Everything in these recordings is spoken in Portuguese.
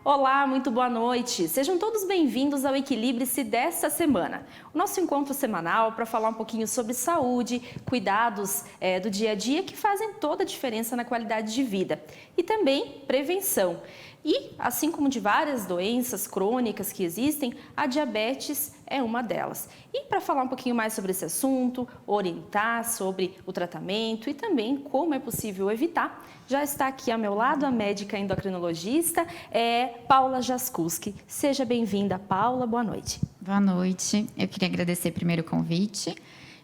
Olá, muito boa noite. Sejam todos bem-vindos ao Equilibre-se desta semana. O nosso encontro semanal para falar um pouquinho sobre saúde, cuidados do dia a dia que fazem toda a diferença na qualidade de vida. E também prevenção. E, assim como de várias doenças crônicas que existem, a diabetes é uma delas. E para falar um pouquinho mais sobre esse assunto, orientar sobre o tratamento e também como é possível evitar, já está aqui ao meu lado a médica endocrinologista, Paula Jaskuski. Seja bem-vinda, Paula. Boa noite. Boa noite. Eu queria agradecer primeiro o convite.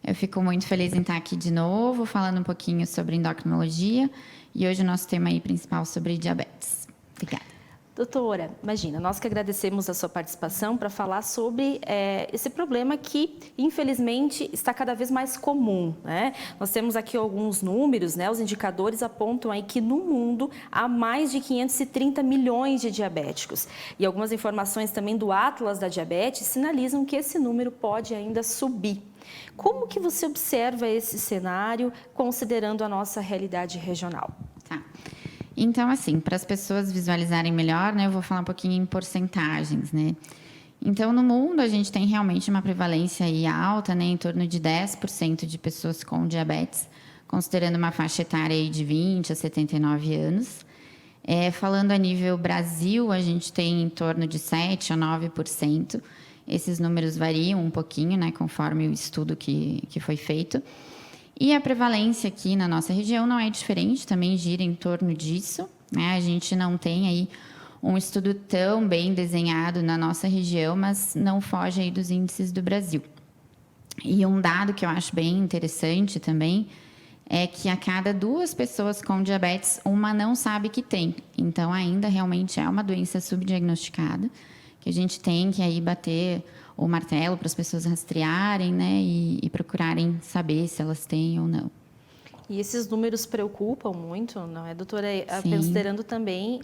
Eu fico muito feliz em estar aqui de novo, falando um pouquinho sobre endocrinologia. E hoje o nosso tema aí principal sobre diabetes. Obrigada. Doutora, imagina, nós que agradecemos a sua participação para falar sobre esse problema que, infelizmente, está cada vez mais comum, né? Nós temos aqui alguns números, né? Os indicadores apontam aí que no mundo há mais de 530 milhões de diabéticos. E algumas informações também do Atlas da Diabetes sinalizam que esse número pode ainda subir. Como que você observa esse cenário, considerando a nossa realidade regional? Tá. Então, assim, para as pessoas visualizarem melhor, né, eu vou falar um pouquinho em porcentagens, né? Então, no mundo, a gente tem realmente uma prevalência aí alta, né, em torno de 10% de pessoas com diabetes, considerando uma faixa etária aí de 20 a 79 anos. Falando a nível Brasil, a gente tem em torno de 7 a 9%. Esses números variam um pouquinho, né, conforme o estudo que foi feito. E a prevalência aqui na nossa região não é diferente, também gira em torno disso, né? A gente não tem aí um estudo tão bem desenhado na nossa região, mas não foge aí dos índices do Brasil. E um dado que eu acho bem interessante também é que a cada 2 pessoas com diabetes, uma não sabe que tem. Então, ainda realmente é uma doença subdiagnosticada, que a gente tem que aí bater o martelo para as pessoas rastrearem, né, e procurarem saber se elas têm ou não. E esses números preocupam muito, não é, doutora? Sim. Considerando também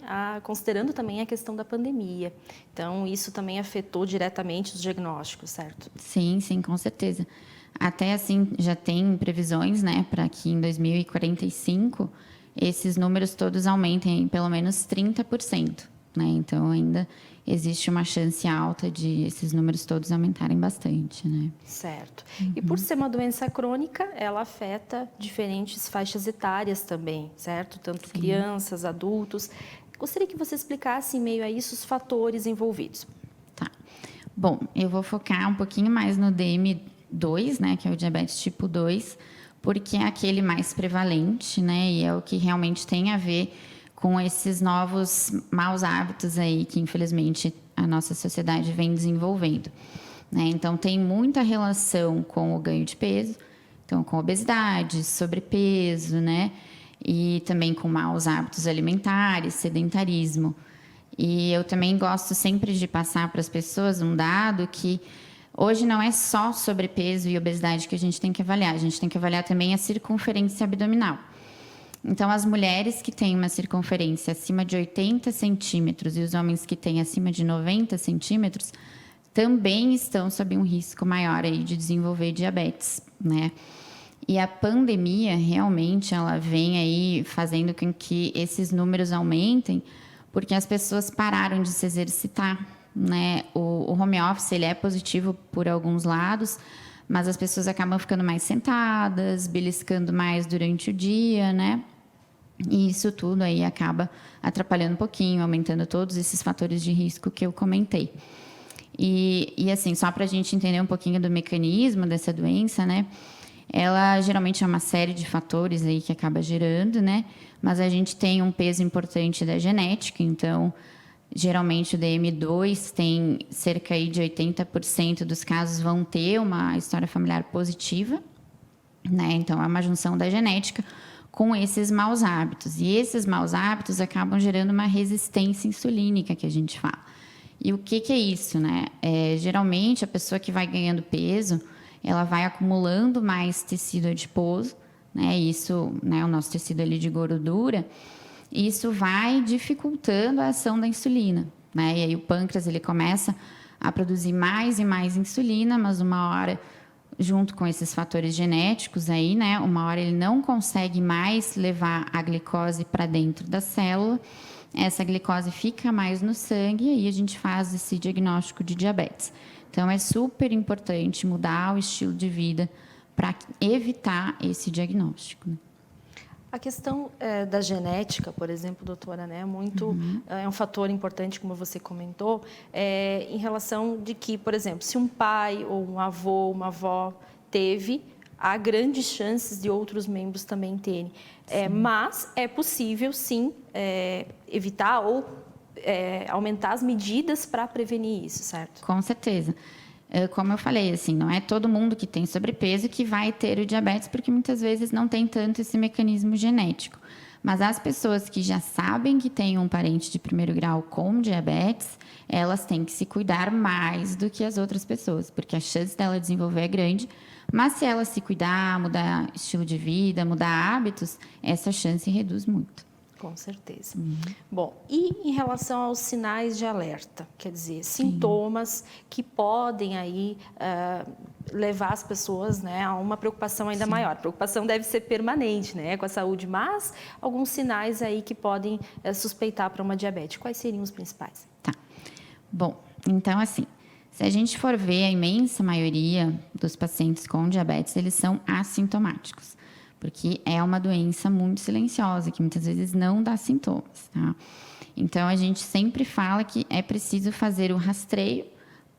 a questão da pandemia. Então, isso também afetou diretamente os diagnósticos, certo? Sim, sim, com certeza. Até assim, já tem previsões, né, para que em 2045 esses números todos aumentem em pelo menos 30%, né? Então, ainda existe uma chance alta de esses números todos aumentarem bastante, né? Certo. E por ser uma doença crônica, ela afeta diferentes faixas etárias também, certo? Tanto Sim. Crianças, adultos. Gostaria que você explicasse, em meio a isso, os fatores envolvidos. Tá. Bom, eu vou focar um pouquinho mais no DM2, né, que é o diabetes tipo 2, porque é aquele mais prevalente, né, e é o que realmente tem a ver com esses novos maus hábitos aí que, infelizmente, a nossa sociedade vem desenvolvendo, né? Então, tem muita relação com o ganho de peso, então, com obesidade, sobrepeso, né? E também com maus hábitos alimentares, sedentarismo. E eu também gosto sempre de passar para as pessoas um dado que hoje não é só sobrepeso e obesidade que a gente tem que avaliar, a gente tem que avaliar também a circunferência abdominal. Então, as mulheres que têm uma circunferência acima de 80 centímetros e os homens que têm acima de 90 centímetros também estão sob um risco maior aí de desenvolver diabetes, né? E a pandemia, realmente, ela vem aí fazendo com que esses números aumentem, porque as pessoas pararam de se exercitar, né? O home office, ele é positivo por alguns lados, mas as pessoas acabam ficando mais sentadas, beliscando mais durante o dia, né? E isso tudo aí acaba atrapalhando um pouquinho, aumentando todos esses fatores de risco que eu comentei. E assim, só para a gente entender um pouquinho do mecanismo dessa doença, né? Ela geralmente é uma série de fatores aí que acaba gerando, né? Mas a gente tem um peso importante da genética, então geralmente o DM2 tem cerca aí de 80% dos casos vão ter uma história familiar positiva, né? Então, é uma junção da genética com esses maus hábitos. E esses maus hábitos acabam gerando uma resistência insulínica, que a gente fala. E o que é isso, né? Geralmente, a pessoa que vai ganhando peso, ela vai acumulando mais tecido adiposo, né? Isso, né, o nosso tecido ali de gordura, isso vai dificultando a ação da insulina, né? E aí o pâncreas ele começa a produzir mais e mais insulina, mas uma hora, junto com esses fatores genéticos aí, né? Uma hora ele não consegue mais levar a glicose para dentro da célula essa glicose fica mais no sangue e aí a gente faz esse diagnóstico de diabetes. Então, é super importante mudar o estilo de vida para evitar esse diagnóstico. A questão da genética, por exemplo, doutora, né, é um fator importante, como você comentou, em relação de que, por exemplo, se um pai ou um avô, uma avó teve, há grandes chances de outros membros também terem. Mas é possível, sim, evitar ou aumentar as medidas para prevenir isso, certo? Com certeza. Como eu falei, assim, não é todo mundo que tem sobrepeso que vai ter o diabetes, porque muitas vezes não tem tanto esse mecanismo genético. Mas as pessoas que já sabem que tem um parente de primeiro grau com diabetes, elas têm que se cuidar mais do que as outras pessoas, porque a chance dela desenvolver é grande. Mas se ela se cuidar, mudar estilo de vida, mudar hábitos, essa chance reduz muito. Com certeza. Bom, e em relação aos sinais de alerta, quer dizer, sintomas que podem aí levar as pessoas, né, a uma preocupação ainda maior. A preocupação deve ser permanente, né, com a saúde, mas alguns sinais aí que podem suspeitar para uma diabetes. Quais seriam os principais? Tá. Bom, então assim, se a gente for ver, a imensa maioria dos pacientes com diabetes, eles são assintomáticos. Porque é uma doença muito silenciosa, que muitas vezes não dá sintomas, tá? Então, a gente sempre fala que é preciso fazer o rastreio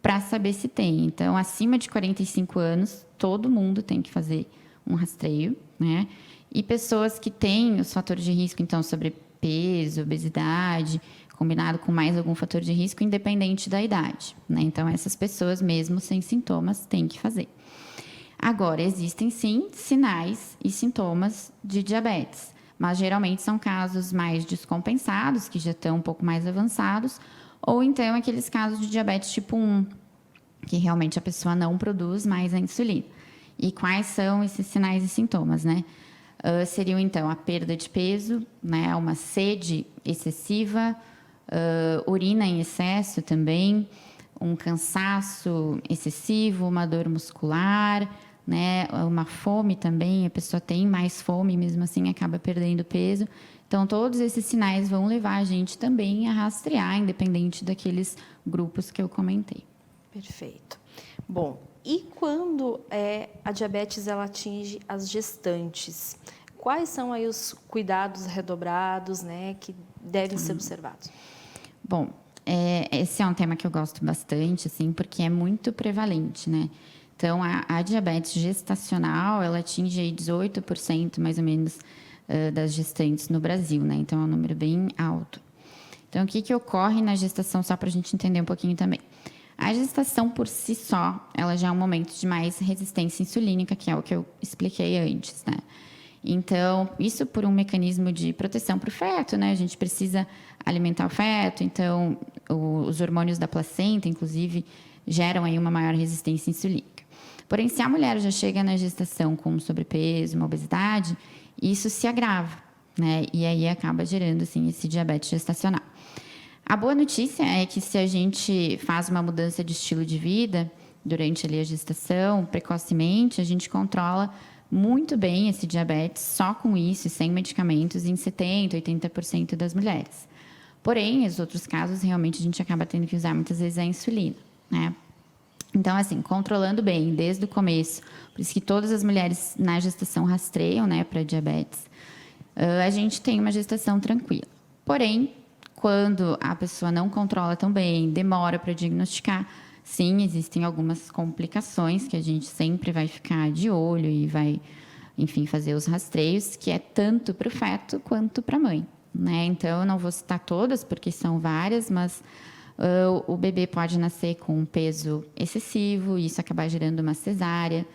para saber se tem. Então, acima de 45 anos, todo mundo tem que fazer um rastreio, né? E pessoas que têm os fatores de risco, então, sobrepeso, obesidade, combinado com mais algum fator de risco, independente da idade, né? Então, essas pessoas, mesmo sem sintomas, têm que fazer. Agora, existem sim sinais e sintomas de diabetes, mas geralmente são casos mais descompensados, que já estão um pouco mais avançados, ou então aqueles casos de diabetes tipo 1, que realmente a pessoa não produz mais a insulina. E quais são esses sinais e sintomas, né? Seriam, então, a perda de peso, né? Uma sede excessiva, urina em excesso também, um cansaço excessivo, uma dor muscular, né? Uma fome também, a pessoa tem mais fome, mesmo assim acaba perdendo peso. Então, todos esses sinais vão levar a gente também a rastrear, independente daqueles grupos que eu comentei. Perfeito. Bom, e quando a diabetes ela atinge as gestantes? Quais são aí os cuidados redobrados, né, que devem ser observados? Bom, esse é um tema que eu gosto bastante, assim, porque é muito prevalente, né? Então, a diabetes gestacional, ela atinge aí 18%, mais ou menos, das gestantes no Brasil, né? Então, é um número bem alto. Então, o que ocorre na gestação, só para a gente entender um pouquinho também? A gestação, por si só, ela já é um momento de mais resistência insulínica, que é o que eu expliquei antes, né? Então, isso por um mecanismo de proteção para o feto, né? A gente precisa alimentar o feto, então, os hormônios da placenta, inclusive, geram aí uma maior resistência insulínica. Porém, se a mulher já chega na gestação com sobrepeso, uma obesidade, isso se agrava, né? E aí acaba gerando, assim, esse diabetes gestacional. A boa notícia é que se a gente faz uma mudança de estilo de vida durante ali a gestação, precocemente, a gente controla muito bem esse diabetes só com isso, sem medicamentos, em 70%, 80% das mulheres. Porém, os outros casos, realmente, a gente acaba tendo que usar muitas vezes a insulina, né? Então, assim, controlando bem desde o começo, por isso que todas as mulheres na gestação rastreiam, né, para diabetes, a gente tem uma gestação tranquila. Porém, quando a pessoa não controla tão bem, demora para diagnosticar, sim, existem algumas complicações que a gente sempre vai ficar de olho e vai, enfim, fazer os rastreios, que é tanto para o feto quanto para a mãe, né? Então, eu não vou citar todas, porque são várias, mas o bebê pode nascer com um peso excessivo, e isso acabar gerando uma cesárea,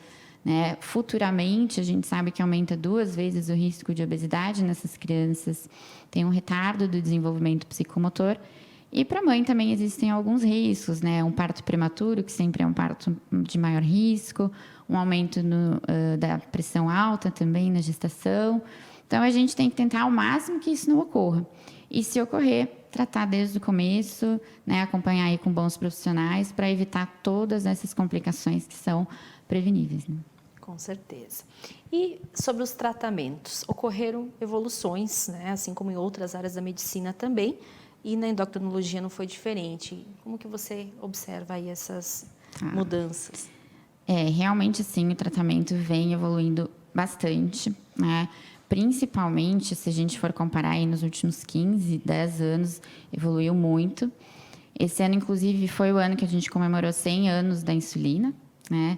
né? Futuramente, a gente sabe que aumenta 2 vezes o risco de obesidade nessas crianças, tem um retardo do desenvolvimento psicomotor. E para a mãe também existem alguns riscos, né? Um parto prematuro, que sempre é um parto de maior risco, um aumento da pressão alta também na gestação. Então, a gente tem que tentar ao máximo que isso não ocorra. E se ocorrer, tratar desde o começo, né? Acompanhar aí com bons profissionais para evitar todas essas complicações que são preveníveis, né? Com certeza. E sobre os tratamentos, ocorreram evoluções, né? Assim como em outras áreas da medicina também, e na endocrinologia não foi diferente. Como que você observa aí essas mudanças? Realmente, sim, o tratamento vem evoluindo bastante, né? Principalmente, se a gente for comparar aí nos últimos 15, 10 anos, evoluiu muito. Esse ano, inclusive, foi o ano que a gente comemorou 100 anos da insulina, né?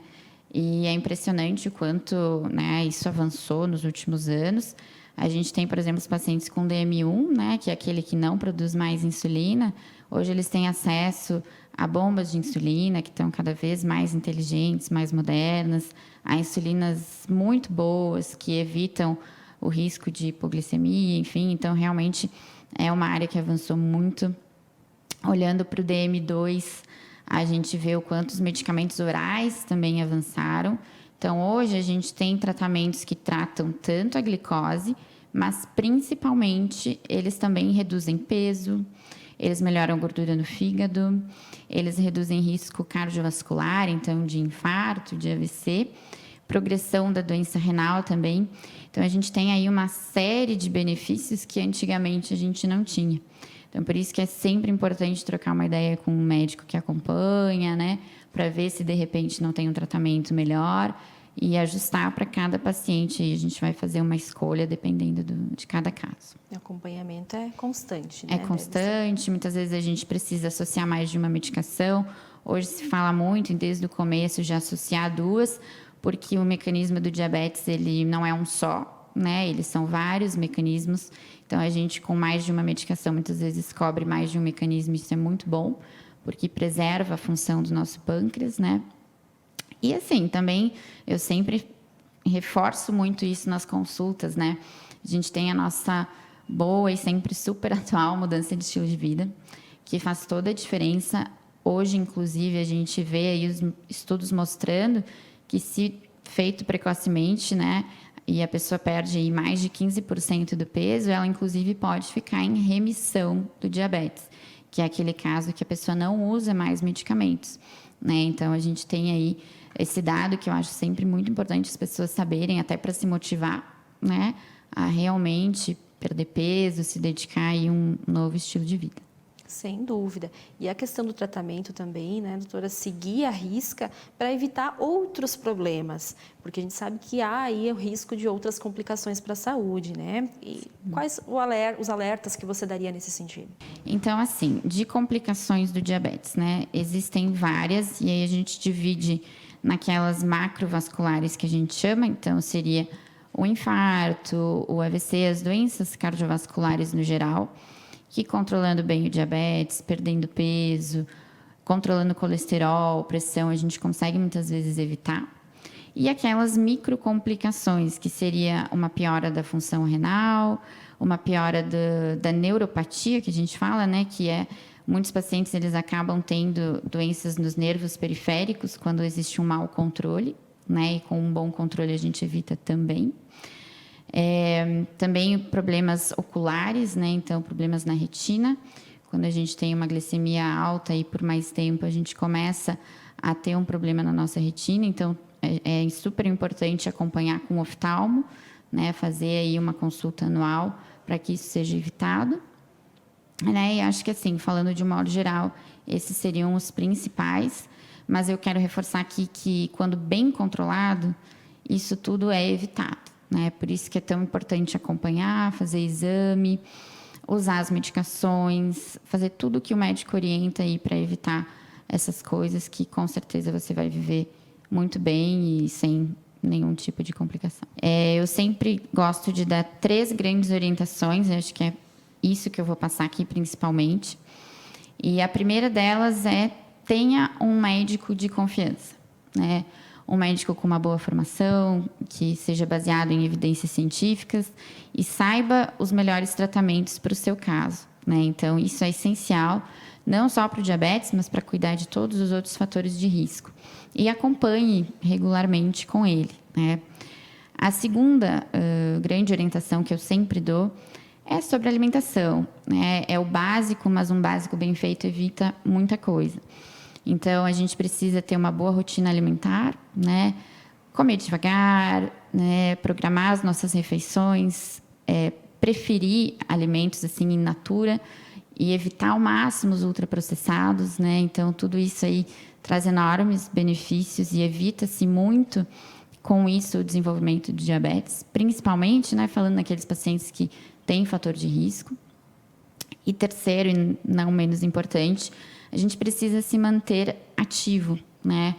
E é impressionante o quanto, né, isso avançou nos últimos anos. A gente tem, por exemplo, os pacientes com DM1, né, que é aquele que não produz mais insulina. Hoje eles têm acesso a bombas de insulina que estão cada vez mais inteligentes, mais modernas, a insulinas muito boas que evitam o risco de hipoglicemia, enfim. Então, realmente é uma área que avançou muito. Olhando para o DM2, a gente vê o quanto os medicamentos orais também avançaram. Então, hoje a gente tem tratamentos que tratam tanto a glicose, mas principalmente eles também reduzem peso, eles melhoram a gordura no fígado, eles reduzem risco cardiovascular, então de infarto, de AVC, progressão da doença renal também. Então, a gente tem aí uma série de benefícios que antigamente a gente não tinha. Então, por isso que é sempre importante trocar uma ideia com um médico que acompanha, né? Para ver se, de repente, não tem um tratamento melhor e ajustar para cada paciente. E a gente vai fazer uma escolha dependendo de cada caso. O acompanhamento é constante, né? É constante. Muitas vezes a gente precisa associar mais de uma medicação. Hoje se fala muito, desde o começo, já associar duas, porque o mecanismo do diabetes, ele não é um só, né? Eles são vários mecanismos. Então, a gente, com mais de uma medicação, muitas vezes cobre mais de um mecanismo. Isso é muito bom, porque preserva a função do nosso pâncreas, né? E, assim, também, eu sempre reforço muito isso nas consultas, né? A gente tem a nossa boa e sempre super atual mudança de estilo de vida, que faz toda a diferença. Hoje, inclusive, a gente vê aí os estudos mostrando que, se feito precocemente, né, e a pessoa perde aí mais de 15% do peso, ela, inclusive, pode ficar em remissão do diabetes, que é aquele caso que a pessoa não usa mais medicamentos, né? Então, a gente tem aí esse dado que eu acho sempre muito importante as pessoas saberem, até para se motivar, né, a realmente perder peso, se dedicar a um novo estilo de vida. Sem dúvida. E a questão do tratamento também, né, doutora, seguir a risca para evitar outros problemas, porque a gente sabe que há aí o risco de outras complicações para a saúde, né? E quais os alertas que você daria nesse sentido? Então, assim, de complicações do diabetes, né, existem várias, e aí a gente divide naquelas macrovasculares que a gente chama, então seria o infarto, o AVC, as doenças cardiovasculares no geral, que controlando bem o diabetes, perdendo peso, controlando o colesterol, pressão, a gente consegue muitas vezes evitar. E aquelas microcomplicações, que seria uma piora da função renal, uma piora da neuropatia, que a gente fala, né, que é muitos pacientes eles acabam tendo doenças nos nervos periféricos quando existe um mau controle, né, e com um bom controle a gente evita também. Também problemas oculares, né? Então, problemas na retina. Quando a gente tem uma glicemia alta e por mais tempo a gente começa a ter um problema na nossa retina. Então, é super importante acompanhar com o oftalmo, né? Fazer aí uma consulta anual para que isso seja evitado. Né? E acho que, assim, falando de um modo geral, esses seriam os principais. Mas eu quero reforçar aqui que, quando bem controlado, isso tudo é evitado. Né? Por isso que é tão importante acompanhar, fazer exame, usar as medicações, fazer tudo o que o médico orienta aí para evitar essas coisas, que com certeza você vai viver muito bem e sem nenhum tipo de complicação. Eu sempre gosto de dar 3 grandes orientações, acho que é isso que eu vou passar aqui principalmente. E a primeira delas é: tenha um médico de confiança, né? Um médico com uma boa formação, que seja baseado em evidências científicas e saiba os melhores tratamentos para o seu caso, né? Então, isso é essencial, não só para o diabetes, mas para cuidar de todos os outros fatores de risco. E acompanhe regularmente com ele, né? A segunda grande orientação que eu sempre dou é sobre alimentação, né? É o básico, mas um básico bem feito evita muita coisa. Então, a gente precisa ter uma boa rotina alimentar, né? comer devagar, né, programar as nossas refeições, preferir alimentos assim in natura e evitar ao máximo os ultraprocessados, né? Então, tudo isso aí traz enormes benefícios e evita-se muito com isso o desenvolvimento de diabetes, principalmente, né, falando naqueles pacientes que têm fator de risco. E terceiro, e não menos importante, a gente precisa se manter ativo, né?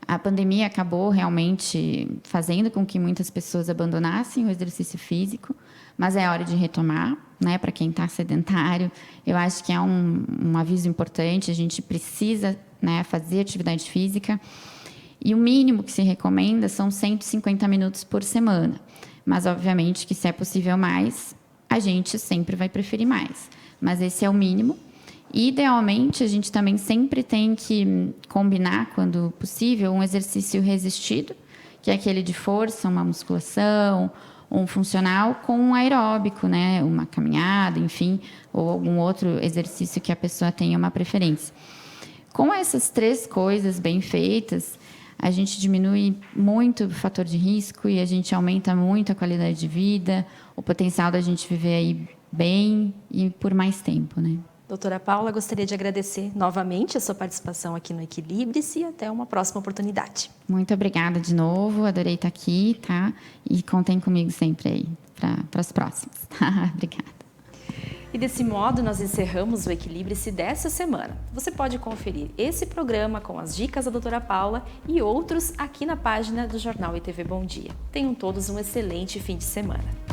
A pandemia acabou realmente fazendo com que muitas pessoas abandonassem o exercício físico, mas é hora de retomar, né? Para quem está sedentário, eu acho que é um aviso importante. A gente precisa, né, fazer atividade física. E o mínimo que se recomenda são 150 minutos por semana. Mas, obviamente, que se é possível mais, a gente sempre vai preferir mais. Mas esse é o mínimo. E, idealmente, a gente também sempre tem que combinar, quando possível, um exercício resistido, que é aquele de força, uma musculação, um funcional, com um aeróbico, né? Uma caminhada, enfim, ou algum outro exercício que a pessoa tenha uma preferência. Com essas 3 coisas bem feitas, a gente diminui muito o fator de risco e a gente aumenta muito a qualidade de vida, o potencial da gente viver aí bem e por mais tempo, né? Doutora Paula, gostaria de agradecer novamente a sua participação aqui no Equilibre-se e até uma próxima oportunidade. Muito obrigada de novo, adorei estar aqui, tá? E contem comigo sempre aí para as próximas, tá? Obrigada. E desse modo, nós encerramos o Equilibre-se dessa semana. Você pode conferir esse programa com as dicas da doutora Paula e outros aqui na página do Jornal ITV Bom Dia. Tenham todos um excelente fim de semana.